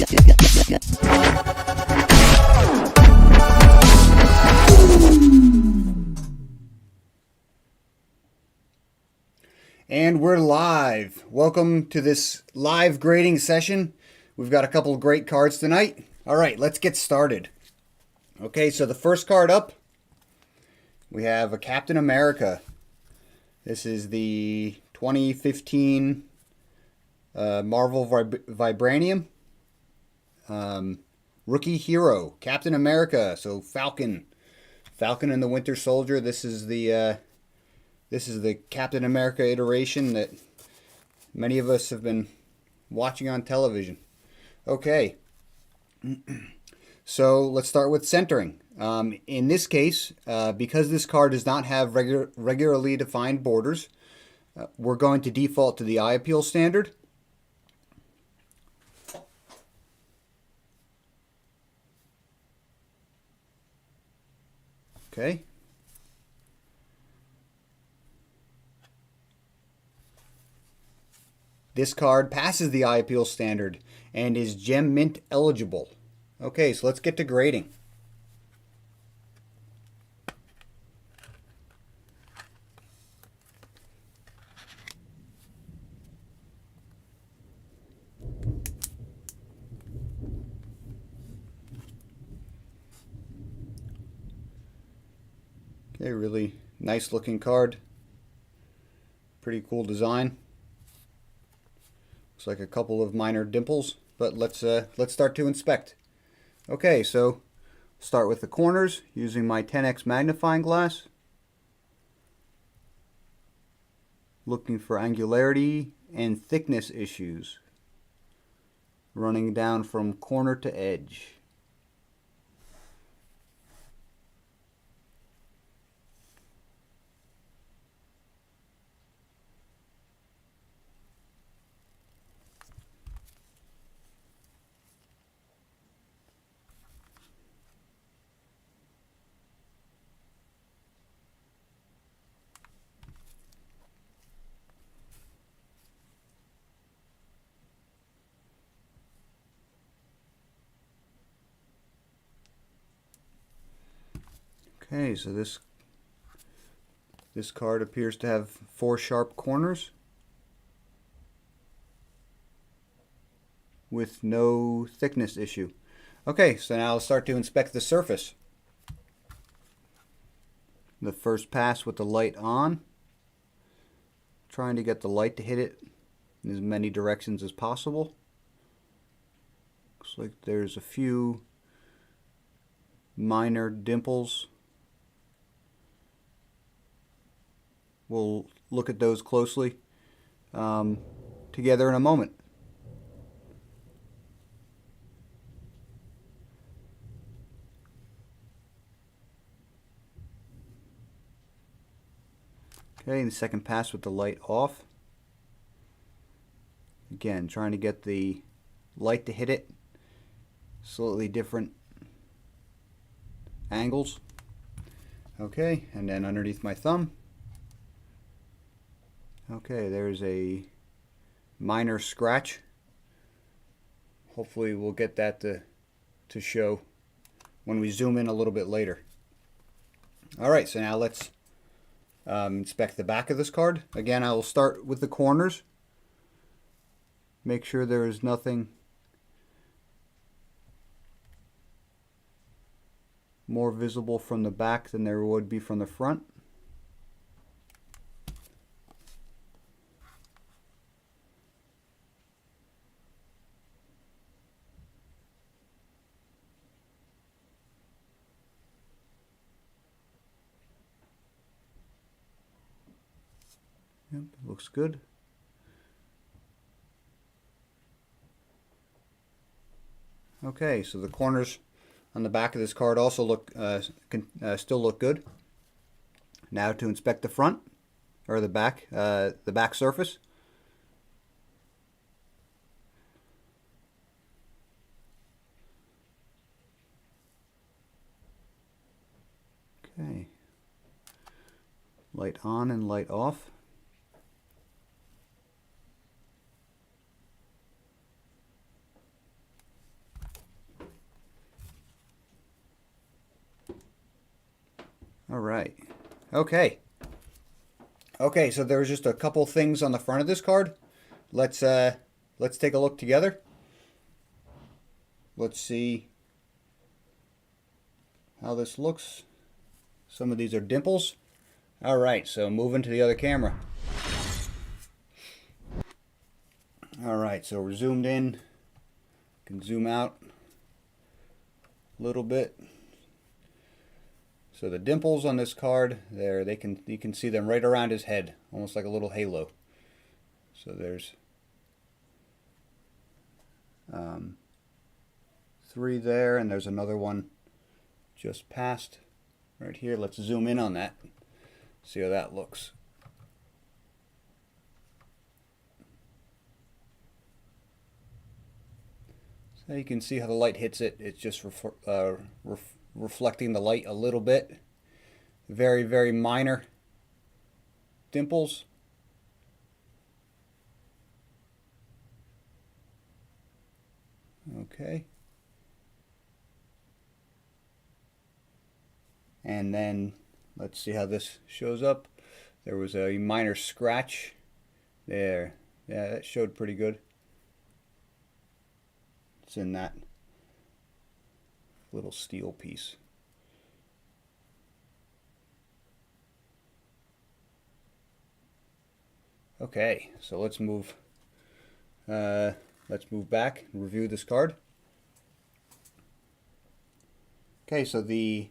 And we're live. Welcome to this live grading session. We've got a couple of great cards tonight. All right, let's get started. Okay, so the first card up, we have a Captain America. This is the 2015 Marvel Vibranium. Rookie hero, Captain America. So Falcon and the Winter Soldier. This is the Captain America iteration that many of us have been watching on television. Okay, so let's start with centering. In this case, because this card does not have regularly defined borders, we're going to default to the eye appeal standard. Okay. This card passes the eye appeal standard and is gem mint eligible. Okay, so let's get to grading. Okay, really nice looking card. Pretty cool design. Looks like a couple of minor dimples, but let's start to inspect. Okay, so start with the corners using my 10x magnifying glass. Looking for angularity and thickness issues. Running down from corner to edge. Okay, so this card appears to have 4 sharp corners with no thickness issue. Okay, so now I'll start to inspect the surface. The first pass with the light on, trying to get the light to hit it in as many directions as possible. Looks like there's a few minor dimples. We'll look at those closely together in a moment. Okay, the second pass with the light off. Again, trying to get the light to hit it. Slightly different angles. Okay, and then underneath my thumb. Okay, there's a minor scratch. Hopefully we'll get that to show when we zoom in a little bit later. Alright, so now let's inspect the back of this card. Again, I will start with the corners. Make sure there is nothing more visible from the back than there would be from the front. Yep, looks good. Okay, so the corners on the back of this card also look still look good. Now to inspect the front or the back surface. Okay, light on and light off. All right. Okay. Okay, so there's just a couple things on the front of this card. Let's take a look together. Let's see how this looks. Some of these are dimples. All right, so moving to the other camera. All right, so we're zoomed in. Can zoom out a little bit. So the dimples on this card, there, you can see them right around his head, almost like a little halo. So there's 3 there, and there's another one just past right here. Let's zoom in on that. See how that looks. So you can see how the light hits it. It's just reflecting the light a little bit. Very, very minor dimples. Okay. And then let's see how this shows up. There was a minor scratch there. Yeah, that showed pretty good. It's in that little steel piece. Okay, so let's move back and review this card. Okay, so the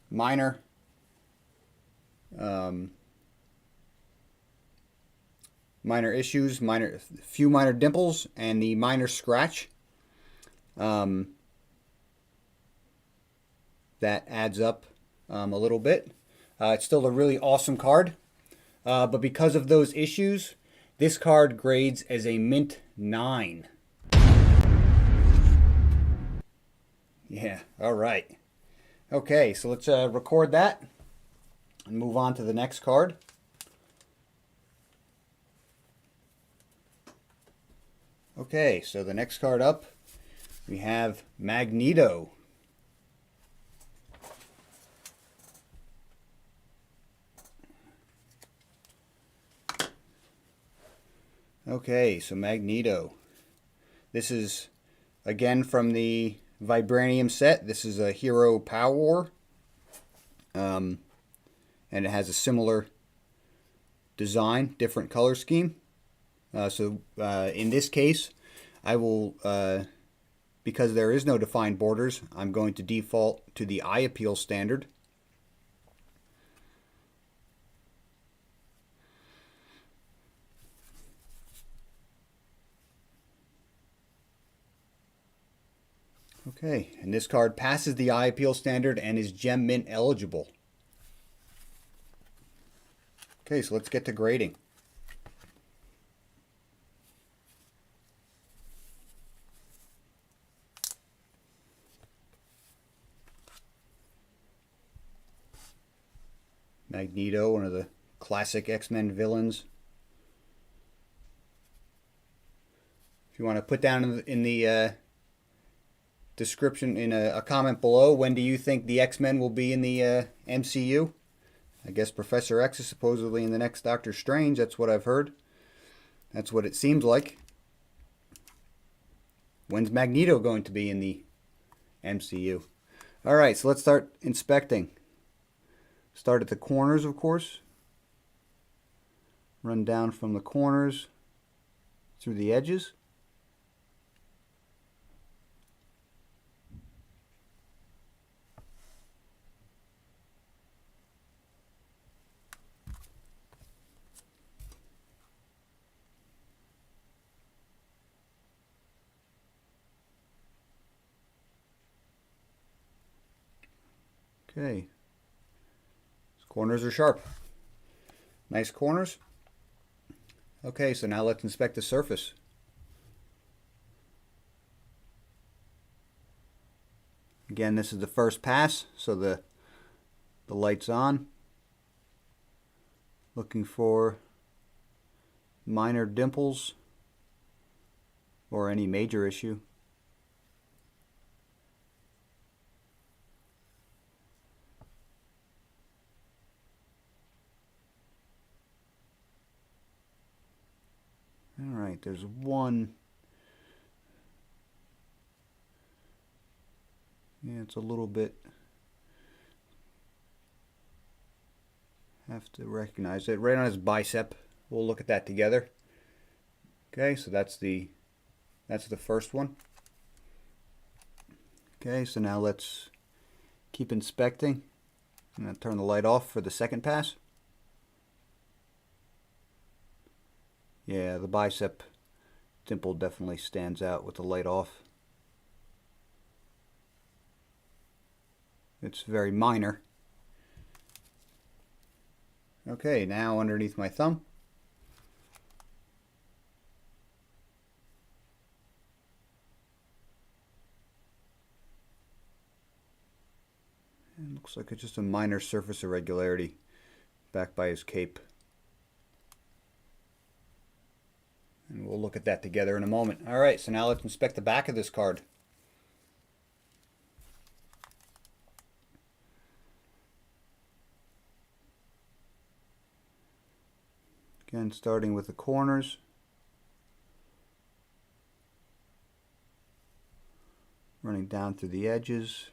minor issues, few minor dimples, and the minor scratch. That adds up a little bit. It's still a really awesome card, but because of those issues, this card grades as a mint 9. Yeah, all right. Okay, so let's record that and move on to the next card. Okay, so the next card up, we have Magneto. Okay, so Magneto. This is, again, from the Vibranium set. This is a Hero Power War. And it has a similar design, different color scheme. In this case, I will, because there is no defined borders, I'm going to default to the eye appeal standard. Okay, and this card passes the eye appeal standard and is gem mint eligible. Okay, so let's get to grading. Magneto, one of the classic X-Men villains. If you want to put down in the description, in a comment below, when do you think the X-Men will be in the MCU? I guess Professor X is supposedly in the next Doctor Strange. That's what I've heard. That's what it seems like. When's Magneto going to be in the MCU? All right, so let's start inspecting. Start at the corners, of course. Run down from the corners through the edges. Okay. These corners are sharp. Nice corners. Okay, so now let's inspect the surface. Again, this is the first pass, so the light's on. Looking for minor dimples or any major issue. Alright, there's one. Yeah, it's a little bit. Have to recognize it. Right on his bicep. We'll look at that together. Okay, so that's the first one. Okay, so now let's keep inspecting. I'm going to turn the light off for the second pass. Yeah, the bicep dimple definitely stands out with the light off. It's very minor. Okay, now underneath my thumb. It looks like it's just a minor surface irregularity back by his cape. And we'll look at that together in a moment. Alright, so now let's inspect the back of this card. Again, starting with the corners. Running down through the edges.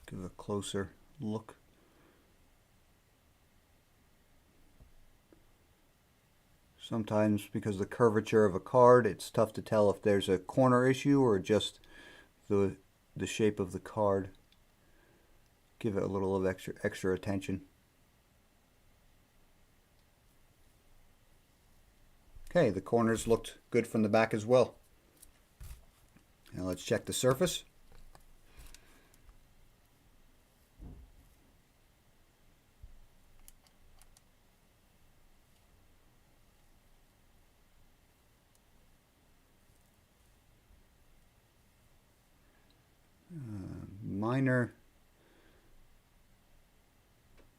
Give a closer look. Sometimes because of the curvature of a card, it's tough to tell if there's a corner issue or just the shape of the card. Give it a little of extra attention. Okay, the corners looked good from the back as well. Now let's check the surface.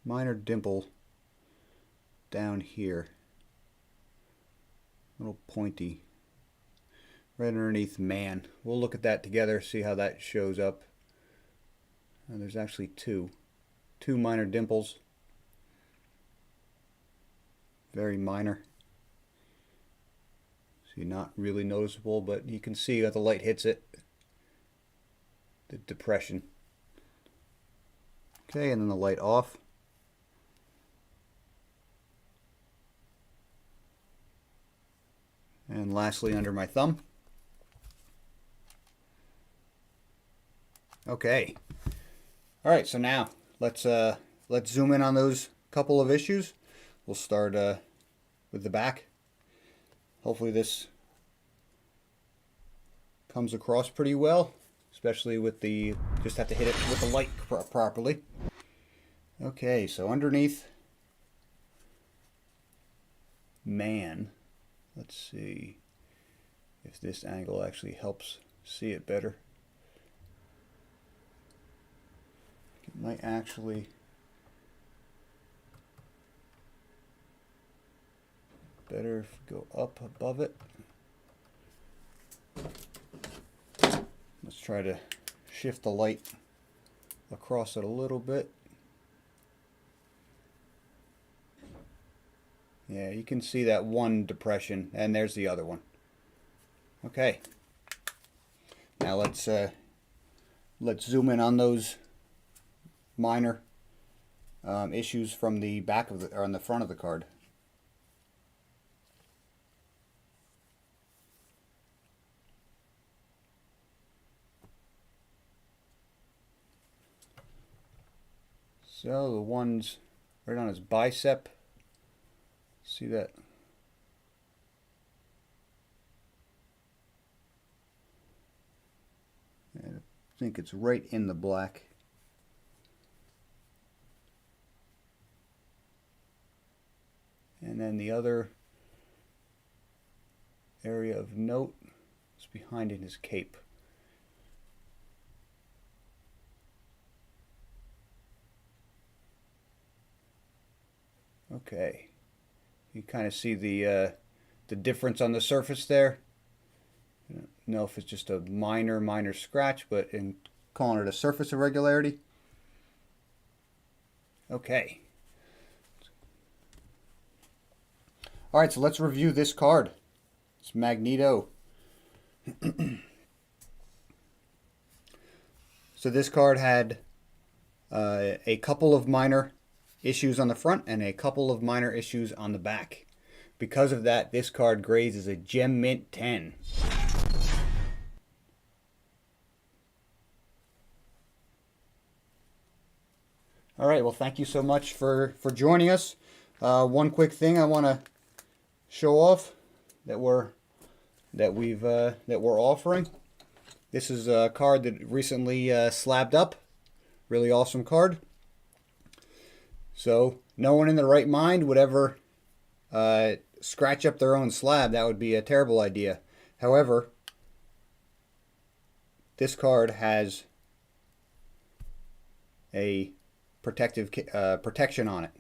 Minor dimple down here, little pointy, right underneath man. We'll look at that together, see how that shows up. There's actually two minor dimples, very minor. See, not really noticeable, but you can see that the light hits it, the depression. Okay, and then the light off. And lastly, under my thumb. Okay. All right, so now let's zoom in on those couple of issues. We'll start with the back. Hopefully this comes across pretty well, especially with the, just have to hit it with the light properly. Okay, so underneath man, let's see if this angle actually helps see it better. It might actually better if we go up above it. Let's try to shift the light across it a little bit. Yeah, you can see that one depression, and there's the other one. Okay. Now let's zoom in on those minor issues from the back of the, or on the front of the card. So the ones right on his bicep, see that? And I think it's right in the black. And then the other area of note is behind in his cape. Okay, you kind of see the difference on the surface there. I don't know if it's just a minor scratch, but in calling it a surface irregularity. Okay. All right, so let's review this card. It's Magneto. So this card had a couple of minor issues on the front and a couple of minor issues on the back. Because of that, this card grades as a Gem Mint 10. All right, well, thank you so much for joining us. One quick thing I want to show off that we're offering. This is a card that recently slabbed up. Really awesome card. So no one in their right mind would ever scratch up their own slab. That would be a terrible idea. However, this card has a protection on it.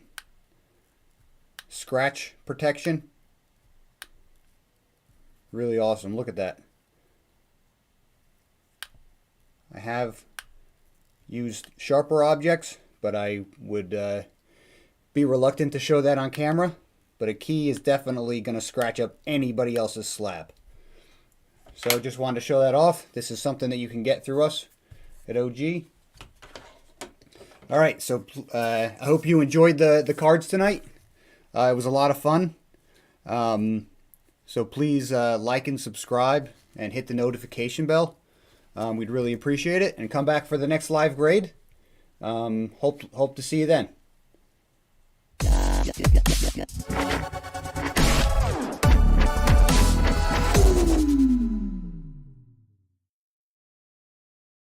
Scratch protection. Really awesome. Look at that. I have used sharper objects, but I would be reluctant to show that on camera. But a key is definitely going to scratch up anybody else's slab. So just wanted to show that off. This is something that you can get through us at OG. All right, so I hope you enjoyed the cards tonight. It was a lot of fun. So please like and subscribe and hit the notification bell. We'd really appreciate it. And come back for the next live grade. Hope to see you then.